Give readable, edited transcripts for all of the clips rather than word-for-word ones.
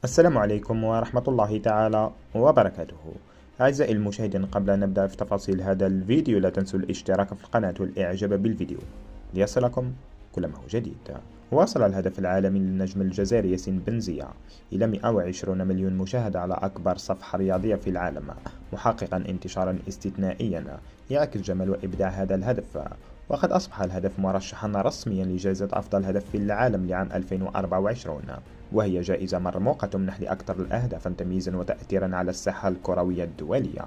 السلام عليكم ورحمة الله تعالى وبركاته. أعزائي المشاهدين، قبل أن نبدأ في تفاصيل هذا الفيديو لا تنسوا الاشتراك في القناة والإعجاب بالفيديو ليصلكم كل ما هو جديد. وصل الهدف العالمي للنجم الجزائري ياسين بنزية إلى 120 مليون مشاهدة على أكبر صفحة رياضية في العالم، محققا انتشارا استثنائيا يعكس جمال وإبداع هذا الهدف. وقد أصبح الهدف مرشحا رسميا لجائزة أفضل هدف في العالم لعام 2024، وهي جائزة مرموقة تمنح لأكثر الأهداف تمييزا وتأثيرا على الساحة الكروية الدولية.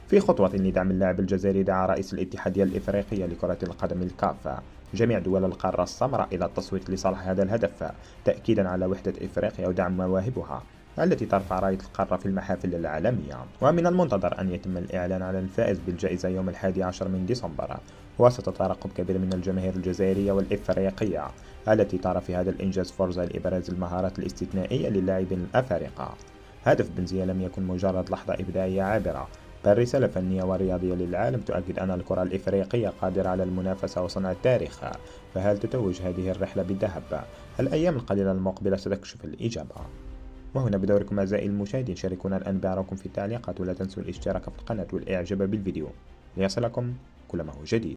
في خطوة لدعم اللاعب الجزائري، دعا رئيس الاتحادية الإفريقية لكرة القدم الكاف جميع دول القارة السمراء إلى التصويت لصالح هذا الهدف، تأكيدا على وحدة إفريقيا ودعم مواهبها التي ترفع راية القارة في المحافل العالمية. ومن المنتظر أن يتم الإعلان عن الفائز بالجائزة يوم 11 من ديسمبر، وسط ترقب كبير من الجماهير الجزائرية والإفريقية التي ترى في هذا الإنجاز فرصة لإبراز المهارات الاستثنائية للاعبين الأفارقة. هدف بنزية لم يكن مجرد لحظة إبداعية عابرة، بل رسالة فنية ورياضية للعالم تؤكد أن الكرة الإفريقية قادرة على المنافسة وصنع التاريخ. فهل تتوج هذه الرحلة بالذهب؟ الأيام القليلة المقبلة ستكشف الإجابة. وهنا بدوركم أعزائي المشاهدين، شاركونا الآن بآرائكم في التعليقات، ولا تنسوا الاشتراك في القناة والإعجاب بالفيديو ليصلكم كل ما هو جديد.